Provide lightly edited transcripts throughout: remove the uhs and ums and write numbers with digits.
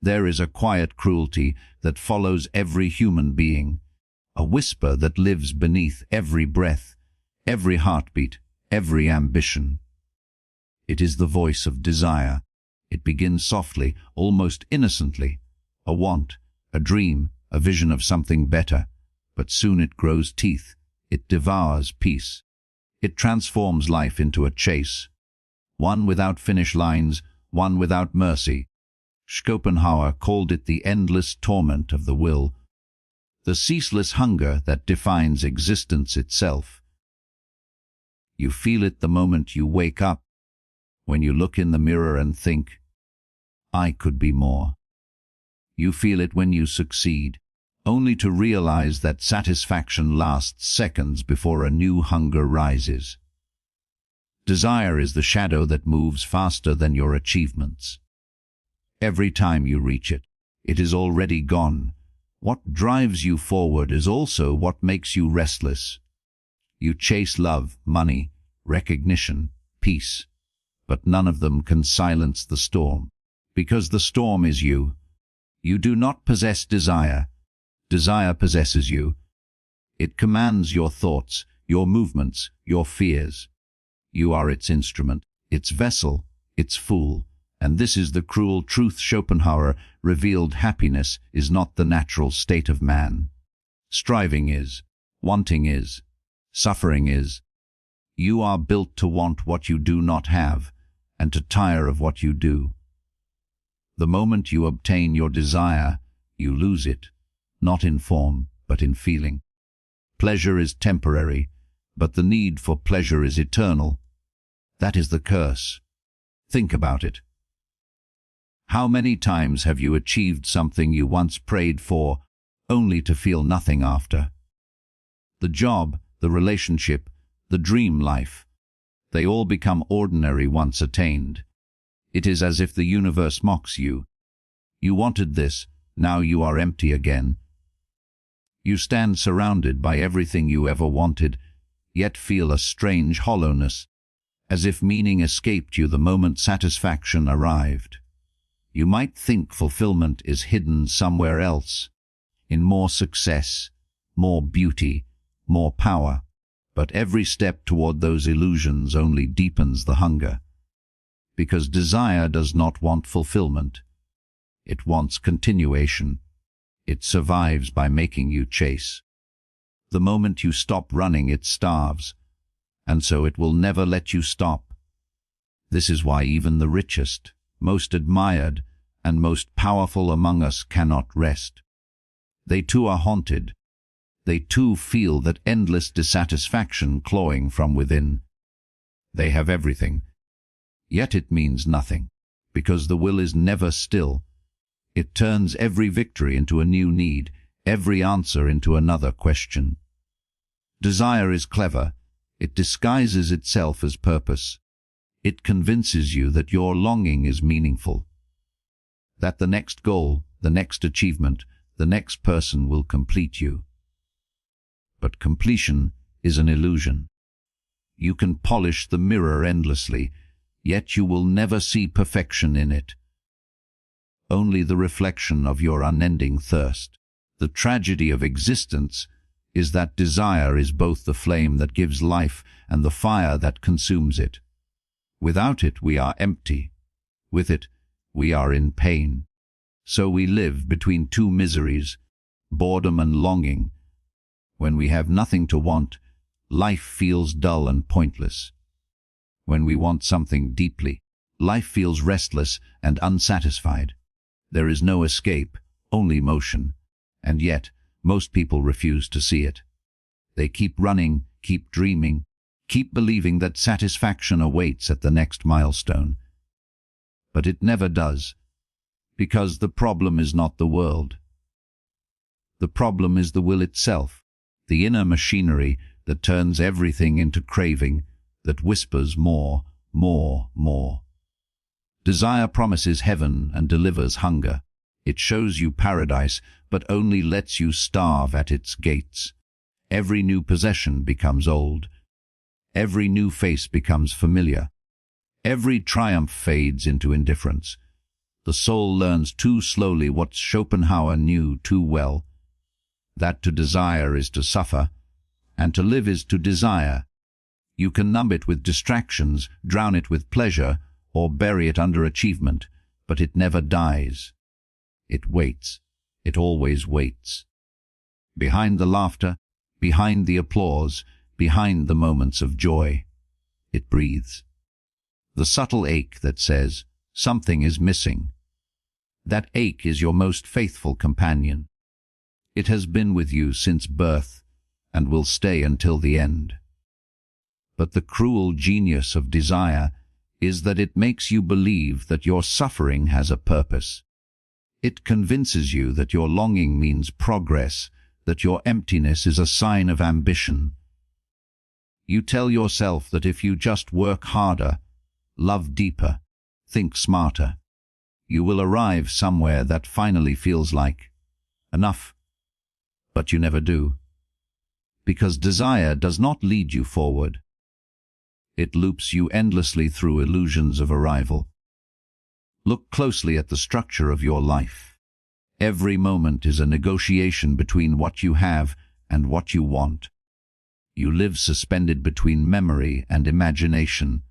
There is a quiet cruelty that follows every human being, a whisper that lives beneath every breath, every heartbeat, every ambition. It is the voice of desire. It begins softly, almost innocently, a want, a dream, a vision of something better, but soon it grows teeth, it devours peace. It transforms life into a chase, one without finish lines, one without mercy. Schopenhauer called it the endless torment of the will, the ceaseless hunger that defines existence itself. You feel it the moment you wake up, when you look in the mirror and think, I could be more. You feel it when you succeed, only to realize that satisfaction lasts seconds before a new hunger rises. Desire is the shadow that moves faster than your achievements. Every time you reach it, it is already gone. What drives you forward is also what makes you restless. You chase love, money, recognition, peace, but none of them can silence the storm, because the storm is you. You do not possess desire. Desire possesses you. It commands your thoughts, your movements, your fears. You are its instrument, its vessel, its fool. And this is the cruel truth Schopenhauer revealed: happiness is not the natural state of man. Striving is, wanting is, suffering is. You are built to want what you do not have, and to tire of what you do. The moment you obtain your desire, you lose it, not in form, but in feeling. Pleasure is temporary, but the need for pleasure is eternal. That is the curse. Think about it. How many times have you achieved something you once prayed for, only to feel nothing after? The job, the relationship, the dream life, they all become ordinary once attained. It is as if the universe mocks you. You wanted this, now you are empty again. You stand surrounded by everything you ever wanted, yet feel a strange hollowness, as if meaning escaped you the moment satisfaction arrived. You might think fulfillment is hidden somewhere else, in more success, more beauty, more power, but every step toward those illusions only deepens the hunger. Because desire does not want fulfillment. It wants continuation. It survives by making you chase. The moment you stop running, it starves, and so it will never let you stop. This is why even the richest, most admired, and most powerful among us cannot rest. They too are haunted. They too feel that endless dissatisfaction clawing from within. They have everything, yet it means nothing, because the will is never still. It turns every victory into a new need, every answer into another question. Desire is clever. It disguises itself as purpose. It convinces you that your longing is meaningful, that the next goal, the next achievement, the next person will complete you. But completion is an illusion. You can polish the mirror endlessly, yet you will never see perfection in it. Only the reflection of your unending thirst. The tragedy of existence is that desire is both the flame that gives life and the fire that consumes it. Without it, we are empty. With it, we are in pain. So we live between two miseries, boredom and longing. When we have nothing to want, life feels dull and pointless. When we want something deeply, life feels restless and unsatisfied. There is no escape, only motion, and yet most people refuse to see it. They keep running, keep dreaming, keep believing that satisfaction awaits at the next milestone. But it never does, because the problem is not the world. The problem is the will itself, the inner machinery that turns everything into craving, that whispers more, more, more. Desire promises heaven and delivers hunger. It shows you paradise, but only lets you starve at its gates. Every new possession becomes old. Every new face becomes familiar. Every triumph fades into indifference. The soul learns too slowly what Schopenhauer knew too well, that to desire is to suffer, and to live is to desire. You can numb it with distractions, drown it with pleasure, or bury it under achievement, but it never dies. It waits. It always waits. Behind the laughter, behind the applause, behind the moments of joy, it breathes. The subtle ache that says, something is missing. That ache is your most faithful companion. It has been with you since birth and will stay until the end. But the cruel genius of desire is that it makes you believe that your suffering has a purpose. It convinces you that your longing means progress, that your emptiness is a sign of ambition. You tell yourself that if you just work harder, love deeper, think smarter, you will arrive somewhere that finally feels like enough. But you never do. Because desire does not lead you forward. It loops you endlessly through illusions of arrival. Look closely at the structure of your life. Every moment is a negotiation between what you have and what you want. You live suspended between memory and imagination,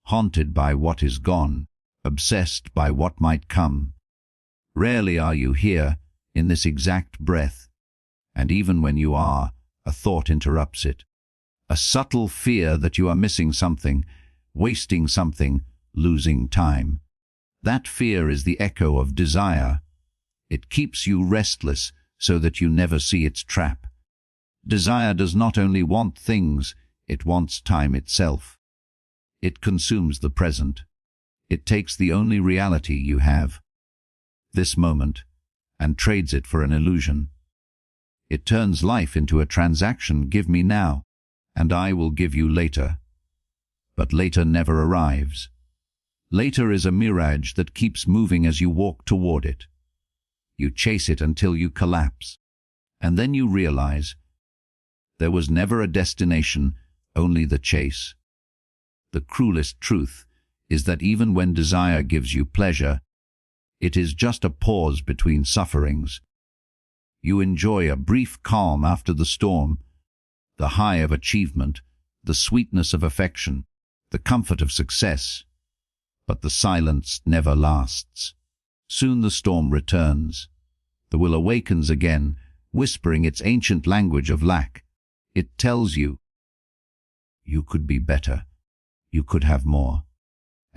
haunted by what is gone, obsessed by what might come. Rarely are you here, in this exact breath, and even when you are, a thought interrupts it. A subtle fear that you are missing something, wasting something, losing time. That fear is the echo of desire. It keeps you restless so that you never see its trap. Desire does not only want things, it wants time itself. It consumes the present. It takes the only reality you have, this moment, and trades it for an illusion. It turns life into a transaction. Give me now, and I will give you later. But later never arrives. Later is a mirage that keeps moving as you walk toward it. You chase it until you collapse, and then you realize there was never a destination, only the chase. The cruelest truth is that even when desire gives you pleasure, it is just a pause between sufferings. You enjoy a brief calm after the storm, the high of achievement, the sweetness of affection, the comfort of success. But the silence never lasts. Soon the storm returns. The will awakens again, whispering its ancient language of lack. It tells you, you could be better, you could have more.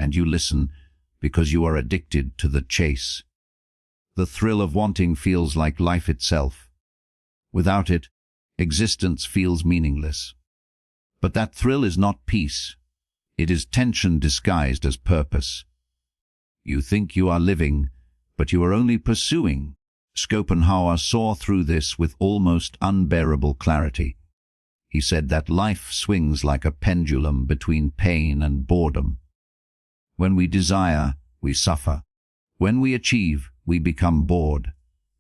And you listen because you are addicted to the chase. The thrill of wanting feels like life itself. Without it, existence feels meaningless. But that thrill is not peace. It is tension disguised as purpose. You think you are living, but you are only pursuing. Schopenhauer saw through this with almost unbearable clarity. He said that life swings like a pendulum between pain and boredom. When we desire, we suffer. When we achieve, we become bored.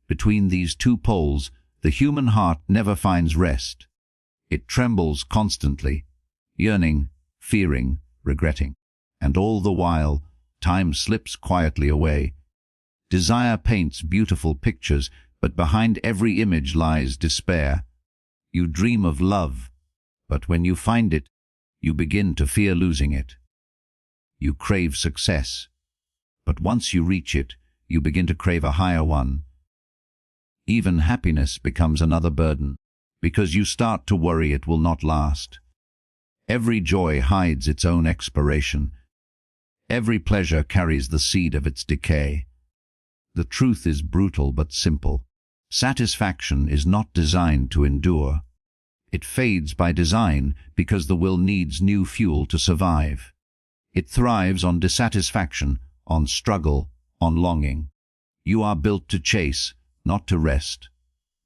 Between these two poles, the human heart never finds rest. It trembles constantly, yearning, fearing, regretting. And all the while, time slips quietly away. Desire paints beautiful pictures, but behind every image lies despair. You dream of love, but when you find it, you begin to fear losing it. You crave success, but once you reach it, you begin to crave a higher one. Even happiness becomes another burden, because you start to worry it will not last. Every joy hides its own expiration. Every pleasure carries the seed of its decay. The truth is brutal but simple. Satisfaction is not designed to endure. It fades by design because the will needs new fuel to survive. It thrives on dissatisfaction, on struggle, on longing. You are built to chase, not to rest.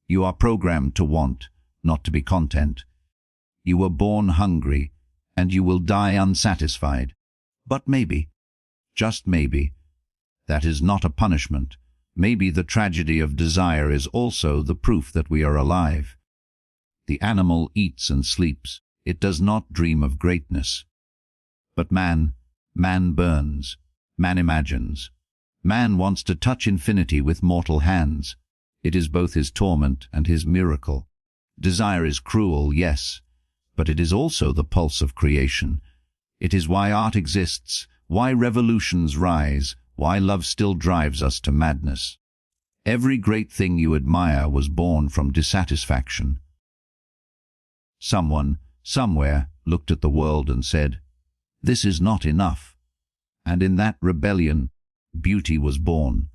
You are programmed to want, not to be content. You were born hungry, and you will die unsatisfied. But maybe, just maybe, that is not a punishment. Maybe the tragedy of desire is also the proof that we are alive. The animal eats and sleeps. It does not dream of greatness. But man burns, man imagines, Man wants to touch infinity with mortal hands. It is both his torment and his miracle. Desire is cruel, yes, but it is also the pulse of creation. It is why art exists, why revolutions rise, why love still drives us to madness. Every great thing you admire was born from dissatisfaction. Someone, somewhere, looked at the world and said, "This is not enough." And in that rebellion, beauty was born.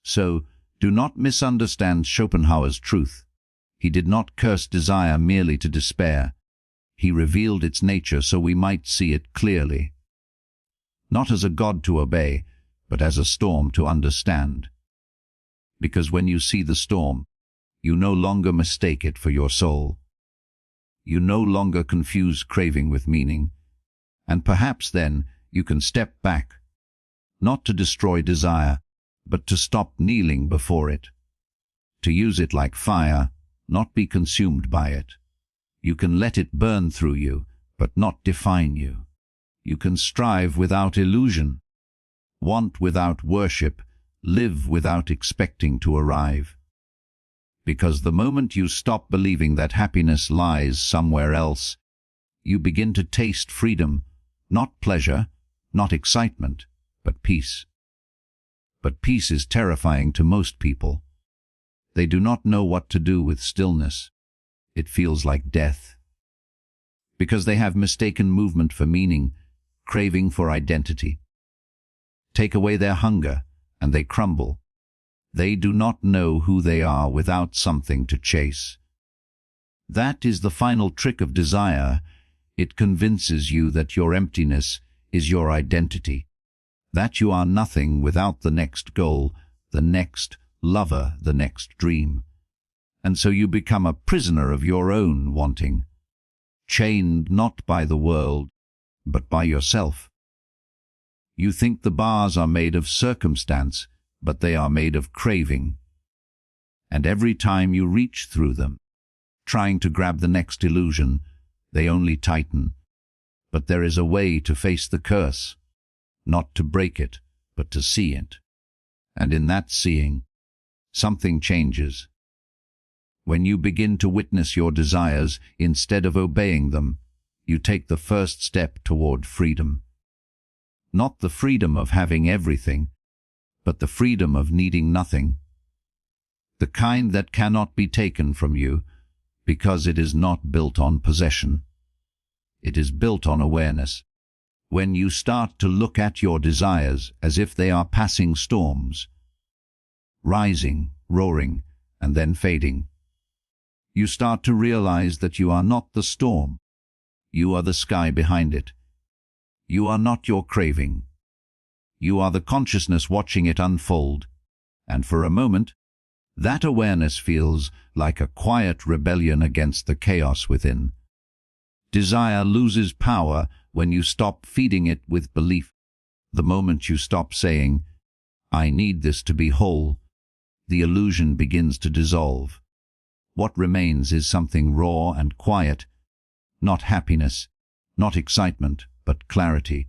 So, do not misunderstand Schopenhauer's truth. He did not curse desire merely to despair. He revealed its nature so we might see it clearly. Not as a god to obey, but as a storm to understand. Because when you see the storm, you no longer mistake it for your soul. You no longer confuse craving with meaning. And perhaps then you can step back, not to destroy desire, but to stop kneeling before it. To use it like fire, not be consumed by it. You can let it burn through you, but not define you. You can strive without illusion, want without worship, live without expecting to arrive. Because the moment you stop believing that happiness lies somewhere else, you begin to taste freedom, not pleasure, not excitement, but peace. But peace is terrifying to most people. They do not know what to do with stillness. It feels like death. Because they have mistaken movement for meaning, craving for identity. Take away their hunger, and they crumble. They do not know who they are without something to chase. That is the final trick of desire. It convinces you that your emptiness is your identity, that you are nothing without the next goal, the next lover, the next dream. And so you become a prisoner of your own wanting, chained not by the world, but by yourself. You think the bars are made of circumstance, but they are made of craving. And every time you reach through them, trying to grab the next illusion, they only tighten. But there is a way to face the curse, not to break it, but to see it. And in that seeing, something changes. When you begin to witness your desires instead of obeying them, you take the first step toward freedom. Not the freedom of having everything, but the freedom of needing nothing. The kind that cannot be taken from you, because it is not built on possession. It is built on awareness. When you start to look at your desires as if they are passing storms, rising, roaring, and then fading, you start to realize that you are not the storm. You are the sky behind it. You are not your craving. You are the consciousness watching it unfold. And for a moment, that awareness feels like a quiet rebellion against the chaos within. Desire loses power when you stop feeding it with belief. The moment you stop saying, "I need this to be whole," the illusion begins to dissolve. What remains is something raw and quiet, not happiness, not excitement, but clarity.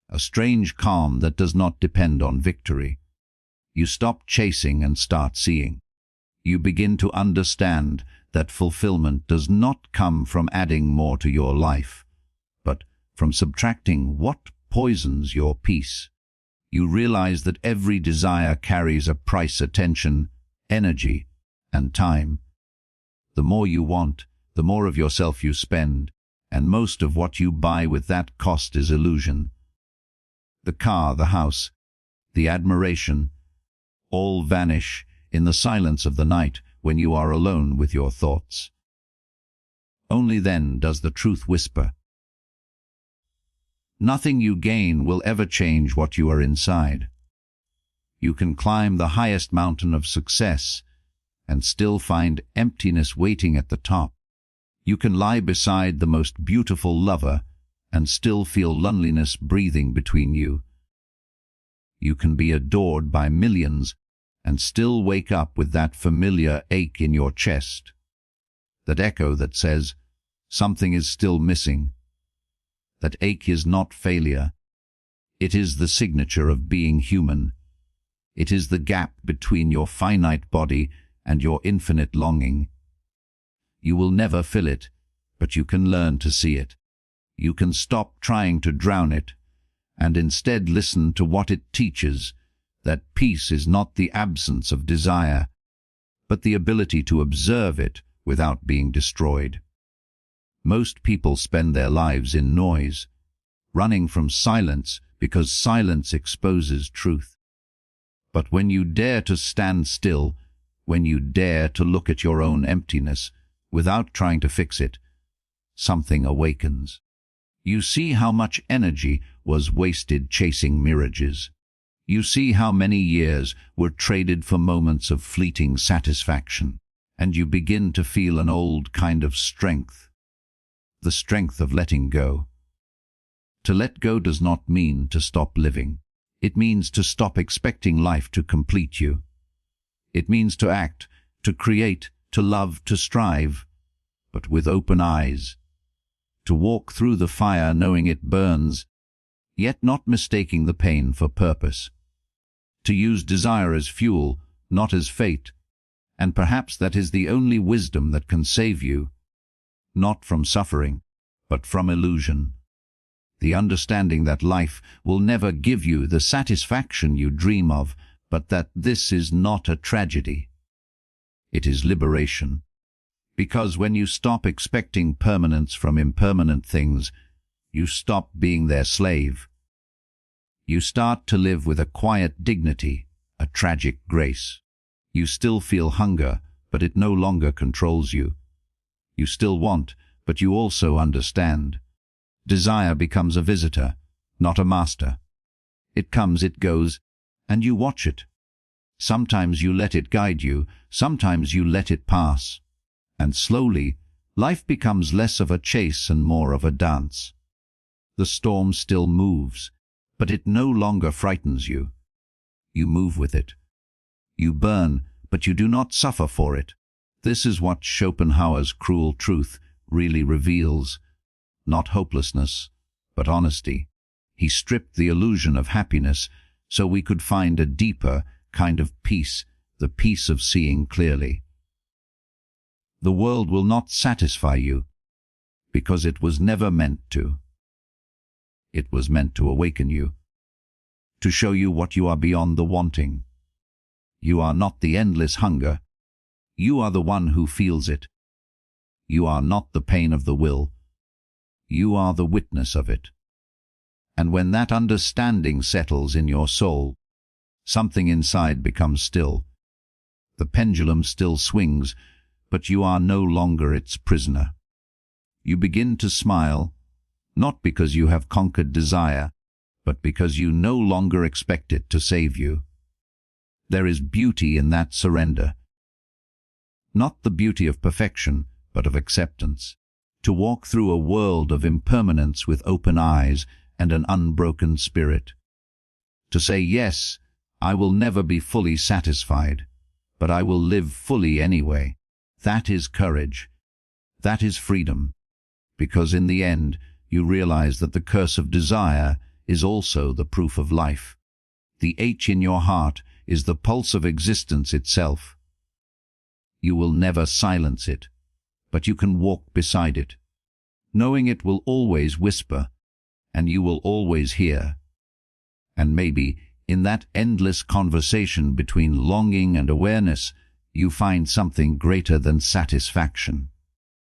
A strange calm that does not depend on victory. You stop chasing and start seeing. You begin to understand that fulfillment does not come from adding more to your life, but from subtracting what poisons your peace. You realize that every desire carries a price: attention, energy, and time. The more you want, the more of yourself you spend, and most of what you buy with that cost is illusion. The car, the house, the admiration, all vanish in the silence of the night when you are alone with your thoughts. Only then does the truth whisper. Nothing you gain will ever change what you are inside. You can climb the highest mountain of success and still find emptiness waiting at the top. You can lie beside the most beautiful lover and still feel loneliness breathing between you. You can be adored by millions and still wake up with that familiar ache in your chest, that echo that says, something is still missing. That ache is not failure. It is the signature of being human. It is the gap between your finite body and your infinite longing. You will never fill it, but you can learn to see it. You can stop trying to drown it, and instead listen to what it teaches, that peace is not the absence of desire, but the ability to observe it without being destroyed. Most people spend their lives in noise, running from silence because silence exposes truth. But when you dare to stand still, when you dare to look at your own emptiness without trying to fix it, something awakens. You see how much energy was wasted chasing mirages. You see how many years were traded for moments of fleeting satisfaction, and you begin to feel an old kind of strength, the strength of letting go. To let go does not mean to stop living. It means to stop expecting life to complete you. It means to act, to create, to love, to strive, but with open eyes. To walk through the fire knowing it burns, yet not mistaking the pain for purpose. To use desire as fuel, not as fate, and perhaps that is the only wisdom that can save you, not from suffering, but from illusion. The understanding that life will never give you the satisfaction you dream of, but that this is not a tragedy. It is liberation. Because when you stop expecting permanence from impermanent things, you stop being their slave. You start to live with a quiet dignity, a tragic grace. You still feel hunger, but it no longer controls you. You still want, but you also understand. Desire becomes a visitor, not a master. It comes, it goes, and you watch it. Sometimes you let it guide you, sometimes you let it pass. And slowly, life becomes less of a chase and more of a dance. The storm still moves, but it no longer frightens you. You move with it. You burn, but you do not suffer for it. This is what Schopenhauer's Cruel Truth really reveals. Not hopelessness, but honesty. He stripped the illusion of happiness so we could find a deeper kind of peace, the peace of seeing clearly. The world will not satisfy you, because it was never meant to. It was meant to awaken you, to show you what you are beyond the wanting. You are not the endless hunger. You are the one who feels it. You are not the pain of the will. You are the witness of it. And when that understanding settles in your soul, something inside becomes still. The pendulum still swings, but you are no longer its prisoner. You begin to smile, not because you have conquered desire, but because you no longer expect it to save you. There is beauty in that surrender. Not the beauty of perfection, but of acceptance. To walk through a world of impermanence with open eyes and an unbroken spirit. To say, yes, I will never be fully satisfied, but I will live fully anyway. That is courage. That is freedom. Because in the end, you realize that the curse of desire is also the proof of life. The H in your heart is the pulse of existence itself. You will never silence it, but you can walk beside it, knowing it will always whisper, and you will always hear. And maybe, in that endless conversation between longing and awareness, you find something greater than satisfaction.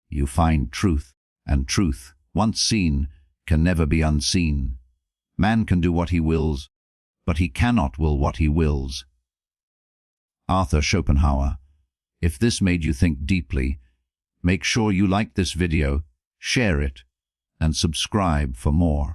You find truth, and truth, once seen, can never be unseen. Man can do what he wills, but he cannot will what he wills. Arthur Schopenhauer. If this made you think deeply, make sure you like this video, share it, and subscribe for more.